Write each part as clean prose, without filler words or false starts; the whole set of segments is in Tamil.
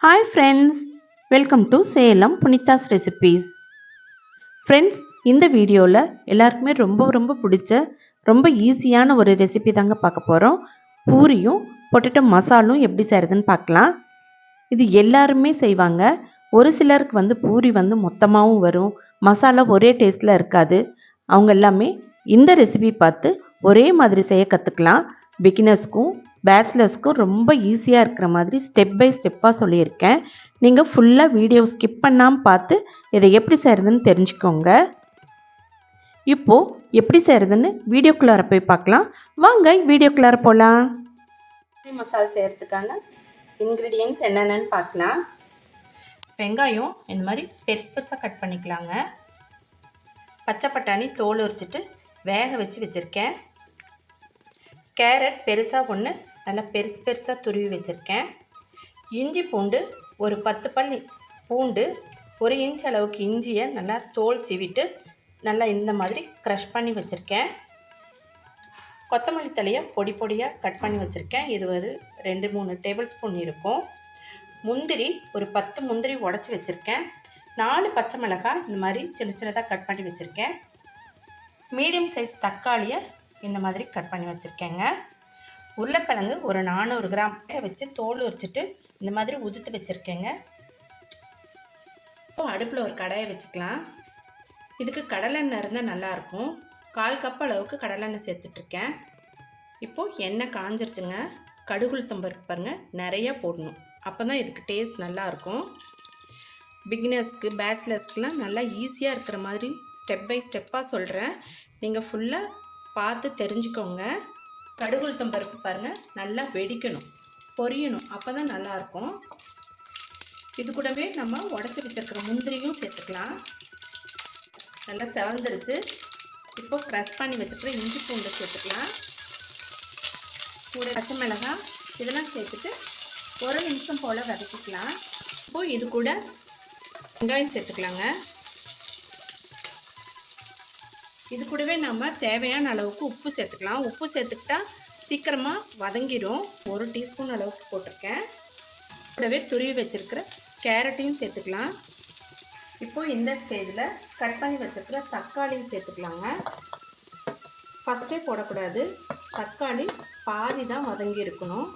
Hi friends, welcome to Salem புனிதாஸ் recipes. Friends, இந்த வீடியோவில் எல்லாருக்குமே ரொம்ப பிடிச்ச ரொம்ப ஈஸியான ஒரு ரெசிபி தாங்க பார்க்க போகிறோம். பூரியும் பொட்டேட்டோ மசாலும் எப்படி செய்கிறதுன்னு பார்க்கலாம். இது எல்லாருமே செய்வாங்க. ஒரு சிலருக்கு பூரி மொத்தமாகவும் வரும், மசாலா ஒரே டேஸ்ட்டில் இருக்காது. அவங்க எல்லாமே இந்த ரெசிபி பார்த்து ஒரே மாதிரி செய்ய கற்றுக்கலாம். பிகினர்ஸ்க்கும் பேச்சுலர்ஸ்க்கும் ரொம்ப ஈஸியாக இருக்கிற மாதிரி ஸ்டெப் பை ஸ்டெப்பாக சொல்லியிருக்கேன். நீங்கள் ஃபுல்லாக வீடியோ ஸ்கிப் பண்ணாமல் பார்த்து இதை எப்படி செய்கிறதுன்னு தெரிஞ்சுக்கோங்க. இப்போது எப்படி செய்கிறதுன்னு வீடியோக்குள்ளார போய் பார்க்கலாம். வாங்க வீடியோக்குள்ளார போகலாம். மசாலா செய்கிறதுக்கான இன்க்ரீடியன்ட்ஸ் என்னென்னு பார்க்கலாம். வெங்காயம் இந்த மாதிரி பெருசாக கட் பண்ணிக்கலாங்க. பச்சை பட்டாணி தோல் உரிச்சிட்டு வேக வச்சுருக்கேன். கேரட் பெருசாக ஒன்று நல்லா பெருசாக துருவி வச்சுருக்கேன். இஞ்சி பூண்டு ஒரு 10 பல் பூண்டு, 1 இன்ச் அளவுக்கு இஞ்சியை நல்லா தோல் சீவிட்டு நல்லா இந்த மாதிரி க்ரஷ் பண்ணி வச்சுருக்கேன். கொத்தமல்லி தலையை பொடியாக கட் பண்ணி வச்சுருக்கேன். இது ஒரு 2-3 டேபிள் ஸ்பூன் இருக்கும். முந்திரி ஒரு 10 முந்திரி உடச்சி வச்சுருக்கேன். 4 பச்சை மிளகாய் இந்த மாதிரி சின்னதாக கட் பண்ணி வச்சுருக்கேன். மீடியம் சைஸ் தக்காளியை இந்த மாதிரி கட் பண்ணி வச்சுருக்கேங்க. உருளைக்கிழங்கு ஒரு 400 கிராம் வச்சு தோல் உரிச்சிட்டு இந்த மாதிரி உதுத்து வச்சுருக்கேங்க. இப்போ அடுப்பில் ஒரு கடாயை வச்சுக்கலாம். இதுக்கு கடலெண்ணெய் இருந்தால் நல்லாயிருக்கும். 1/4 கப் அளவுக்கு கடலெண்ணெய் சேர்த்துட்ருக்கேன். இப்போது எண்ணெய் காஞ்சிருச்சுங்க. கடுகுளுத்தம் பருப்பு பாருங்கள் நிறையா போடணும், அப்போ தான் இதுக்கு டேஸ்ட் நல்லாயிருக்கும். பிகினர்ஸ்க்கு பேச்சுலர்ஸ்க்குலாம் நல்லா ஈஸியாக இருக்கிற மாதிரி ஸ்டெப் பை ஸ்டெப்பாக சொல்கிறேன். நீங்கள் ஃபுல்லாக பார்த்து தெரிஞ்சுக்கோங்க. கடுகுளுத்தம் பருப்பு பாருங்கள் நல்லா வெடிக்கணும், பொரியணும், அப்போ தான் நல்லாயிருக்கும். இது கூடவே நம்ம உடச்சி வச்சுருக்கிற முந்திரியும் சேர்த்துக்கலாம். நல்லா செவந்துருச்சு. இப்போ க்ரஷ் பண்ணி வச்சுருக்கிற இஞ்சி பூண்டை சேர்த்துக்கலாம். கூட பச்சை மிளகாய் இதெல்லாம் சேர்த்துட்டு 1 நிமிஷம் போல் வதக்கிக்கலாம். இப்போது இது கூட வெங்காயம் சேர்த்துக்கலாங்க. இது கூடவே நம்ம தேவையான அளவுக்கு உப்பு சேர்த்துக்கலாம். உப்பு சேர்த்துக்கிட்டா சீக்கிரமாக வதங்கிடும். 1 டீஸ்பூன் அளவுக்கு போட்டிருக்கேன். கூடவே துருவி வச்சுருக்கிற கேரட்டையும் சேர்த்துக்கலாம். இப்போது இந்த ஸ்டேஜில் கட் பண்ணி வச்சுருக்கிற தக்காளியும் சேர்த்துக்கலாங்க. ஃபஸ்ட்டே போடக்கூடாது, தக்காளி பாதி தான் வதங்கி இருக்கணும்.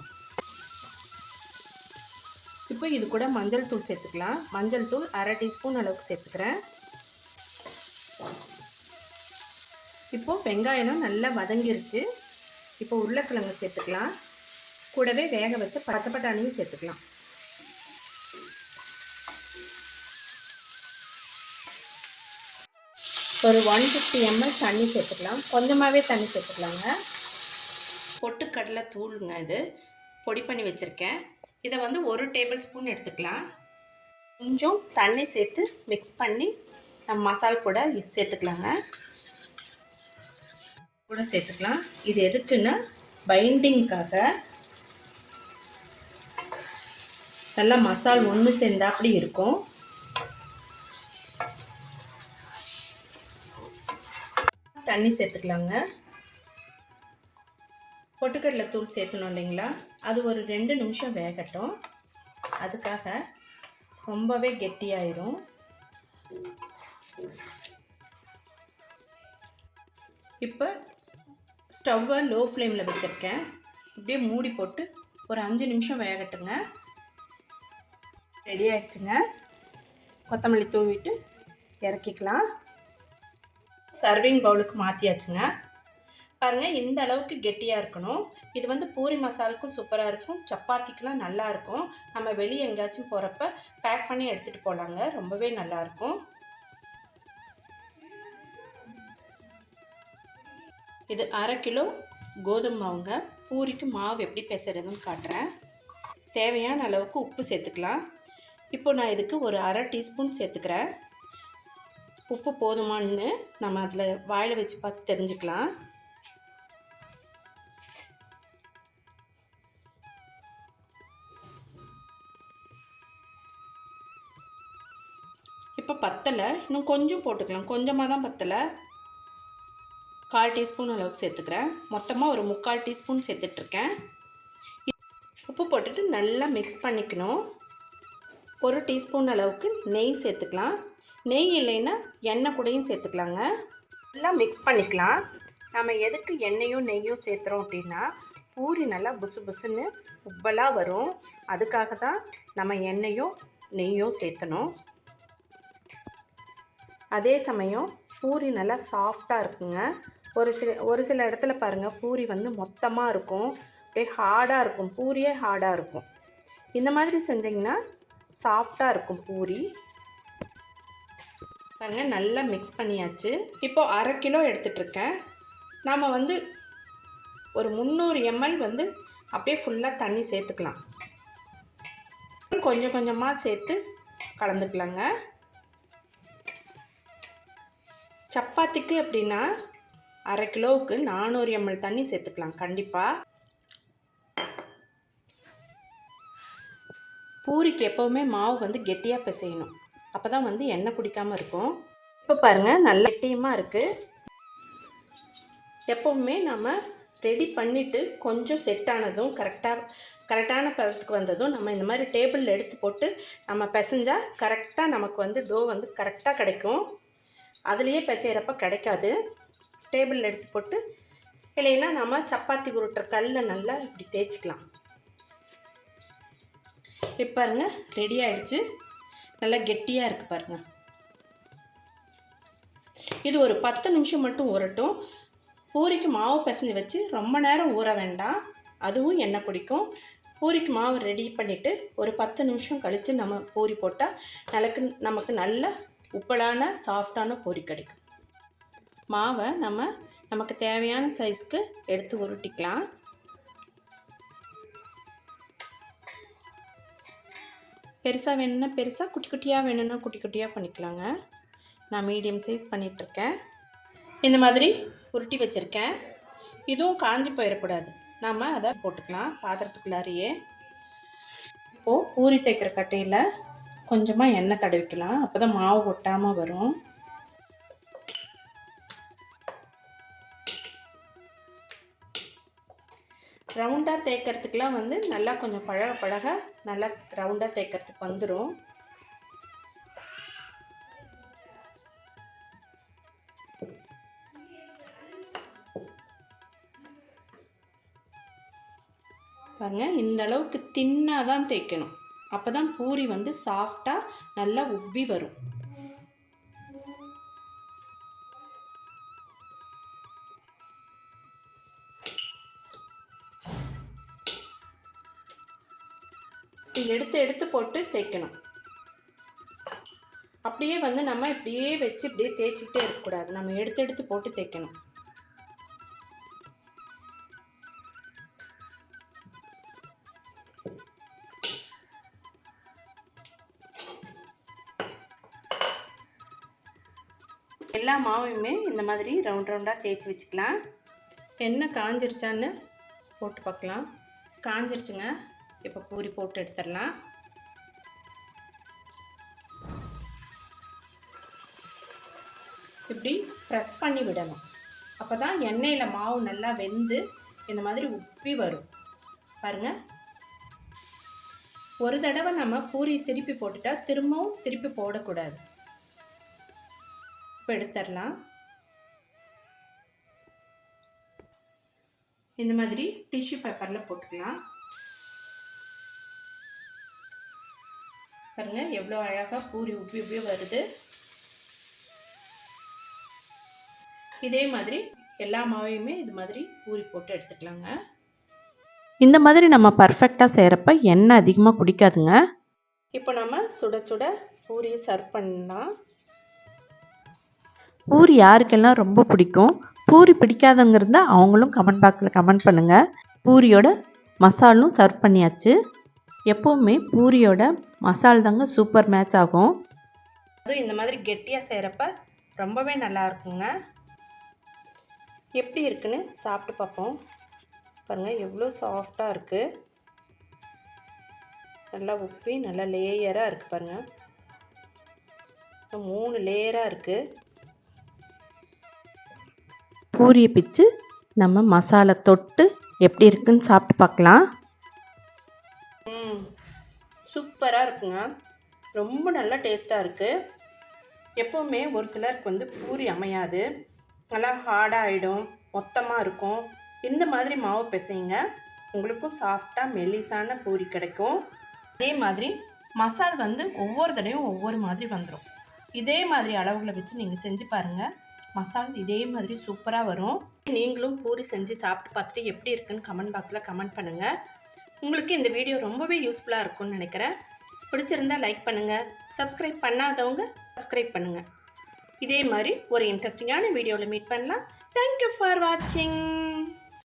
இப்போ இது கூட மஞ்சள் தூள் சேர்த்துக்கலாம். மஞ்சள் தூள் 1/2 டீஸ்பூன் அளவுக்கு சேர்த்துக்கிறேன். இப்போது வெங்காயம் நல்லா வதங்கிருச்சு. இப்போ உருளைக்கிழங்கு சேர்த்துக்கலாம். கூடவே வேக வச்ச பச்சை பட்டாணியும் சேர்த்துக்கலாம். ஒரு 150 ml தண்ணி சேர்த்துக்கலாம். கொஞ்சமாகவே தண்ணி சேர்த்துக்கலாங்க. பொட்டுக்கடலை தூளுங்க, இது பொடி பண்ணி வச்சுருக்கேன். இதை 1 டேபிள் ஸ்பூன் எடுத்துக்கலாம். கொஞ்சம் தண்ணி சேர்த்து மிக்ஸ் பண்ணி நம்ம மசால் கூட சேர்த்துக்கலாங்க. கூட சேர்த்துக்கலாம். இது எதுக்குன்னா பைண்டிங்காக நல்லா மசால் ஒன்று சேர்ந்தாப்படி இருக்கும். தண்ணி சேர்த்துக்கலாங்க. பொட்டுக்கடலை தூள் சேர்த்தணும் இல்லைங்களா, அது ஒரு 2 நிமிஷம் வேகட்டும். அதுக்காக ரொம்பவே கெட்டியாயிரும். இப்போ ஸ்டவ்வை லோ ஃப்ளேமில் வச்சுருக்கேன். இப்படியே மூடி போட்டு ஒரு 5 நிமிஷம் வேகட்டுங்க. ரெடி ஆகிடுச்சுங்க. கொத்தமல்லி தூவிட்டு இறக்கிக்கலாம். சர்விங் பவுலுக்கு மாற்றியாச்சுங்க. பாருங்கள், இந்த அளவுக்கு கெட்டியாக இருக்கணும். இது பூரி மசாலுக்கும் சூப்பராக இருக்கும், சப்பாத்திக்கெலாம் நல்லாயிருக்கும். நம்ம வெளியே எங்கேயாச்சும் போகிறப்ப பேக் பண்ணி எடுத்துகிட்டு போகலாங்க, ரொம்பவே நல்லாயிருக்கும். இது 1/2 கிலோ கோதுமை மாவுங்க. பூரிக்கு மாவு எப்படி பிசைறதுன்னு காட்டுறேன். தேவையான அளவுக்கு உப்பு சேர்த்துக்கலாம். இப்போ நான் இதுக்கு ஒரு 1/2 டீஸ்பூன் சேர்த்துக்கிறேன். உப்பு போதுமான்னு நம்ம அதில் வாயில் வச்சு பார்த்து தெரிஞ்சுக்கலாம். இப்போ பத்தலை, இன்னும் கொஞ்சம் போட்டுக்கலாம். கொஞ்சமாக தான் பத்தலை, 1/4 டீஸ்பூன் அளவுக்கு சேர்த்துக்கிறேன். மொத்தமாக ஒரு 3/4 டீஸ்பூன் சேர்த்துட்ருக்கேன். உப்பு போட்டுட்டு நல்லா மிக்ஸ் பண்ணிக்கணும். 1 டீஸ்பூன் அளவுக்கு நெய் சேர்த்துக்கலாம். நெய் இல்லைன்னா எண்ணெய் கூடயும் சேர்த்துக்கலாங்க. நல்லா மிக்ஸ் பண்ணிக்கலாம். நம்ம எதுக்கு எண்ணெயும் நெய்யும் சேர்த்துறோம் அப்படின்னா பூரி நல்லா புசு புசுன்னு உப்பலாக வரும். அதுக்காக தான் நம்ம எண்ணெயும் நெய்யும் சேர்த்தணும். அதே சமயம் பூரி நல்லா சாஃப்டாக இருக்குங்க. ஒரு சில இடத்துல பாருங்கள் பூரி வந்து மொத்தமாக இருக்கும், அப்படியே ஹார்டாக இருக்கும், பூரியே ஹார்டாக இருக்கும். இந்த மாதிரி செஞ்சிங்கன்னா சாஃப்டாக இருக்கும் பூரி. பாருங்கள் நல்லா மிக்ஸ் பண்ணியாச்சு. இப்போ 1/2 கிலோ எடுத்துகிட்ருக்கேன். நாம் வந்து ஒரு 300 ml வந்து அப்படியே ஃபுல்லாக தண்ணி சேர்த்துக்கலாம். கொஞ்சம் கொஞ்சமாக சேர்த்து கலந்துக்கலாங்க. சப்பாத்திக்கு அப்படின்னா 1/2 கிலோவுக்கு 400 ml தண்ணி சேர்த்துக்கலாம் கண்டிப்பாக. பூரிக்கு எப்போவுமே மாவு வந்து கெட்டியாக பிசையணும், அப்போ தான் வந்து எண்ணெய் பிடிக்காமல் இருக்கும். இப்போ பாருங்கள் நல்ல கெட்டியமாக இருக்குது. எப்போவுமே நம்ம ரெடி பண்ணிவிட்டு கொஞ்சம் செட் ஆனதும் கரெக்டான பதத்துக்கு வந்ததும் நம்ம இந்த மாதிரி டேபிளில் எடுத்து போட்டு நம்ம பிசைஞ்சால் கரெக்டாக நமக்கு வந்து டோ வந்து கரெக்டாக கிடைக்கும். அதுலேயே பிசைகிறப்ப கிடைக்காது. டேபிளில் எடுத்து போட்டு இல்லைன்னா நம்ம சப்பாத்தி உருட்டுற கல்லை நல்லா இப்படி தேய்ச்சிக்கலாம். இப்போ பாருங்கள் ரெடி ஆகிடுச்சு. நல்லா கெட்டியாக இருக்குது பாருங்கள். இது ஒரு 10 நிமிஷம் மட்டும் ஊறட்டும். பூரிக்கு மாவு பிசைஞ்சு வச்சு ரொம்ப நேரம் ஊற வேண்டாம், அதுவும் எண்ணெய் பிடிக்கும். பூரிக்கு மாவு ரெடி பண்ணிவிட்டு ஒரு 10 நிமிஷம் கழித்து நம்ம பூரி போட்டால் நமக்கு நல்ல உப்பலான சாஃப்டான பூரி கிடைக்கும். மாவை நமக்கு தேவையான சைஸ்க்கு எடுத்து உருட்டிக்கலாம். பெருசாக வேணும்னா பெருசாக, குட்டி குட்டியாக வேணும்னா குட்டி குட்டியாக பண்ணிக்கலாங்க. நான் மீடியம் சைஸ் பண்ணிகிட்ருக்கேன். இந்த மாதிரி உருட்டி வச்சுருக்கேன். இதுவும் காஞ்சி போயிடக்கூடாது, நாம் அதை போட்டுக்கலாம் பாத்திரத்துக்குள்ளாரியே. இப்போது பூரி தேய்க்கிற கட்டையில் கொஞ்சமாக எண்ணெய் தடவிக்கலாம், அப்போ தான் மாவு ஒட்டாமல் வரும். ரவுண்டாக தேய்க்கிறதுக்கெலாம் வந்து நல்லா கொஞ்சம் பழக நல்லா ரவுண்டாக தேய்க்கிறதுக்கு வந்துடும். பாருங்கள் இந்த அளவுக்கு தின்னாக தான் தேய்க்கணும், அப்போ தான் பூரி வந்து சாஃப்டாக நல்லா உப்பி வரும். எடுத்து போட்டு தேய்க்கணும். அப்படியே வந்து நம்ம இப்படியே வச்சு இப்படியே தேய்ச்சிக்கிட்டே இருக்கக்கூடாது, நம்ம எடுத்து போட்டு தேய்க்கணும். எல்லா மாவையுமே இந்த மாதிரி ரவுண்டாக தேய்ச்சி வச்சுக்கலாம். எண்ணெய் காஞ்சிருச்சான்னு போட்டு பார்க்கலாம். காஞ்சிருச்சுங்க. இப்போ பூரி போட்டு எடுத்துடலாம். இப்படி ப்ரெஸ் பண்ணி விடணும், அப்போ தான் எண்ணெயில் மாவு நல்லா வெந்து இந்த மாதிரி உப்பி வரும். பாருங்கள், ஒரு தடவை நம்ம பூரி திருப்பி போட்டுட்டா திரும்பவும் திருப்பி போடக்கூடாது. இப்போ எடுத்துடலாம். இந்த மாதிரி டிஷ்யூ பேப்பரில் போட்டுக்கலாம். பாருங்க எவ்வளோ அழகாக பூரி உப்பி வருது. இதே மாதிரி எல்லா மாவையுமே இது மாதிரி பூரி போட்டு எடுத்துக்கலாங்க. இந்த மாதிரி நம்ம பர்ஃபெக்டாக செய்கிறப்ப எண்ணெய் அதிகமாக குடிக்காதுங்க. இப்போ நம்ம சுட சுட பூரியை சர்வ் பண்ணலாம். பூரி யாருக்கெல்லாம் ரொம்ப பிடிக்கும், பூரி பிடிக்காதவங்க இருந்தால் அவங்களும் கமெண்ட் பாக்ஸில் கமெண்ட் பண்ணுங்கள். பூரியோட மசாலும் சர்வ் பண்ணியாச்சு. எப்போவுமே பூரியோட மசால் தாங்க சூப்பர் மேட்ச் ஆகும். அதுவும் இந்த மாதிரி கெட்டியாக செய்கிறப்ப ரொம்பவே நல்லா இருக்குங்க. எப்படி இருக்குன்னு சாப்பிட்டு பார்ப்போம். பாருங்கள் எவ்வளோ சாஃப்டாக இருக்குது, நல்லா உப்பி நல்லா லேயராக இருக்குது. பாருங்கள் 3 லேயராக இருக்குது. பூரியை பிச்சு நம்ம மசாலா தொட்டு எப்படி இருக்குன்னு சாப்பிட்டு பார்க்கலாம். சூப்பராக இருக்குங்க. ரொம்ப நல்லா டேஸ்ட்டாக இருக்குது. எப்போவுமே ஒரு சிலருக்கு வந்து பூரி அமையாது, நல்லா ஹார்டாக ஆகிடும், மொத்தமாக இருக்கும். இந்த மாதிரி மாவு பிசையுங்க, உங்களுக்கும் சாஃப்டாக மெல்லிசான பூரி கிடைக்கும். அதே மாதிரி மசால் வந்து ஒவ்வொரு தடவையும் ஒவ்வொரு மாதிரி வந்துடும். இதே மாதிரி அளவுகளை வச்சு நீங்கள் செஞ்சு பாருங்கள், மசால் இதே மாதிரி சூப்பராக வரும். நீங்களும் பூரி செஞ்சு சாப்பிட்டு பார்த்துட்டு எப்படி இருக்குன்னு கமெண்ட் பாக்ஸில் கமெண்ட் பண்ணுங்கள். உங்களுக்கு இந்த வீடியோ ரொம்பவே யூஸ்ஃபுல்லாக இருக்கும்னு நினைக்கிறேன். பிடிச்சிருந்தா லைக் பண்ணுங்கள், சப்ஸ்கிரைப் பண்ணாதவங்க சப்ஸ்கிரைப் பண்ணுங்கள். இதே மாதிரி ஒரு இன்ட்ரெஸ்டிங்கான வீடியோவில் மீட் பண்ணலாம். தேங்க்யூ ஃபார் வாட்சிங்.